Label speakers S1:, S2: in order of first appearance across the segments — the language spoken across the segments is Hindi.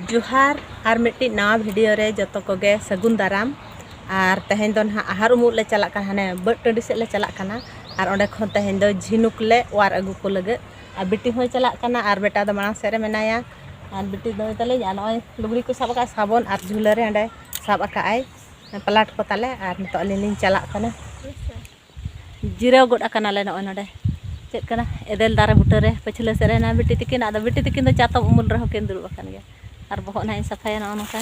S1: जोहार और मिट्टी नवा वीडियो रे जतो कोगे सगुन दाराम और तेहेन दो ना आहार उमुक ले चला हाने बट टंडी से ले चला और ओंडे खन तेहेन दो झिनुक ले वार अगु को लगे और बिटी हो चला और बेटा दो मांग सेरे मेनाया और बिटी दो तले नय लुगड़ी को साब साबन और झूला रे अंडे साब आकाय पलाट को ताले और नितो अलिन चला जिराव गोड ले नय नडे चेक कना एदेल दारे बुटरे पछले सेरे ना बिटी तिकिन आदो बिटी तिकिन दो चातम उमुल रहो किन दुड़ बकान गया और बहुत ना सफाया ना नोका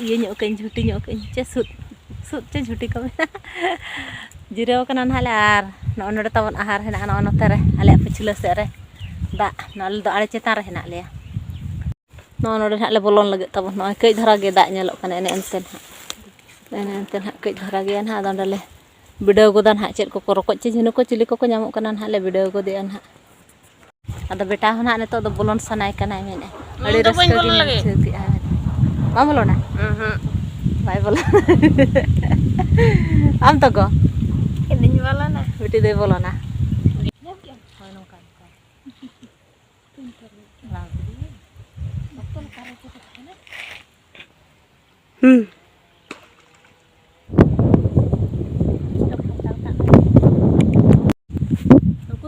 S1: ये ᱧᱚᱠ झुटी ᱧᱚᱠ चे सुद सुद चे झुटी को जिराव कना नाले आर नो नडे तबन आहार हेना नो नोते रे आले पछले से रे दा नल दो आड़े चेतान रे हेना लेया नो नडे हाले बोलन लगे तबन नो कई धरा गे दा ñेलोक कना एने एनते हा कई धरा गे ना दंडले वीडियो गोदान हा चेक को रको चे झिनु को चिली को ᱧामोक कना हाले वीडियो को दिया ना अदा बेटा होना ने तो बोलन सनाय कना मेने अड़ी रस्का गी मा बोलो ना बाय बोलो आम तो को इदिन बोलो ना बेटी दे बोलो ना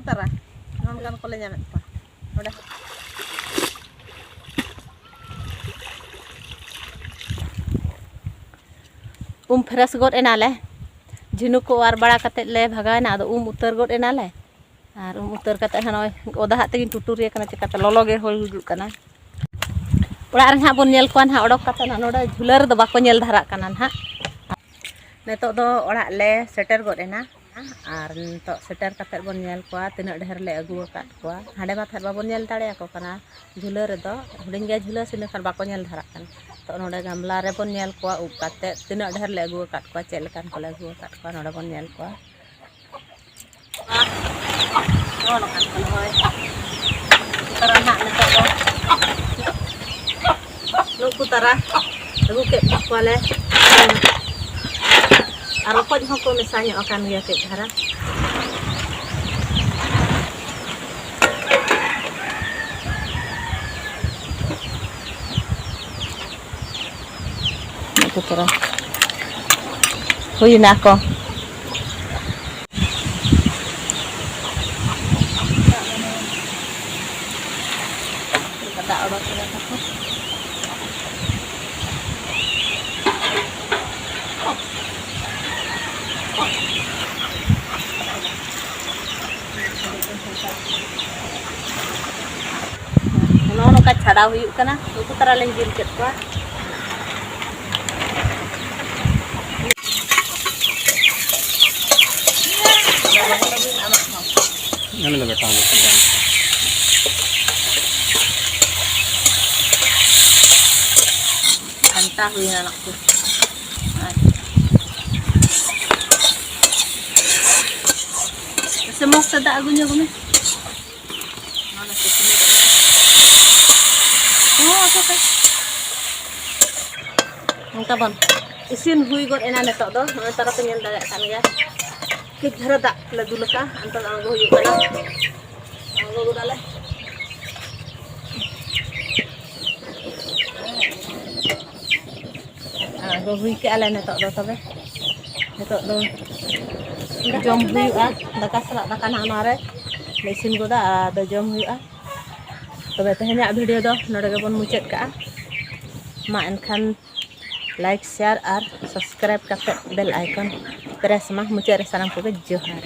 S1: Tara non kan ko le ñamet pa udah fresh गोद एनाले झिनुक को और बड़ा कते ले भगाना आदो उतर गोद एनाले और उतर कते नय ओदा हाते गिन टुटुरिया कना चिकाते ललो गे होल गुड कना ओड़ा रे हा बोन नेल कोन हा ओडक कते ना नोडा झुलर दो बाको नेल धरा कना हा नेतो दो ओड़ा ले सेटर गोद एना और तो सेटर कते बोन नेल को तिना ढेर ले अगु काट को हाडे माथा बाबोन नेल दाड़े को कना झुलर रे दो हुडिंग गे झुलर सिने खान बाको नेल धरा कना तो नोडे गामला रे बोन नेल को उप काते तिना ढेर ले अगु काट को चेल कान को ले अगु काट को नोडे बोन नेल को नो कान को होय तरा ना नेतो दो लो पुतरा अगु के को ले और को जो को मिसाño akan गया के धारा putra huina ko kada obat ko नोका छाड़ा हुई कना उनको तरह ले जिल चेत को
S2: नमे ले बेटा
S1: घंटा हुई ना को semok sada agunya gumi mana sini oh apa teh ngka bon isin hui got ena netok do antara penyen daya kan ya kit dhara dak le dulaka antara anggo hui kana anggo dale anggo hui ke ala netok do tobe netok do jom hui daka salak daka na mare mesin goda ada jom hui तबे तेहन्या वीडियो दो नोडे गेबन मुचाद का मा एनखान लाइक शेयर और सब्सक्राइब करते बेल आइकन प्रेस मा मुचाद रे सानाम को जोहार।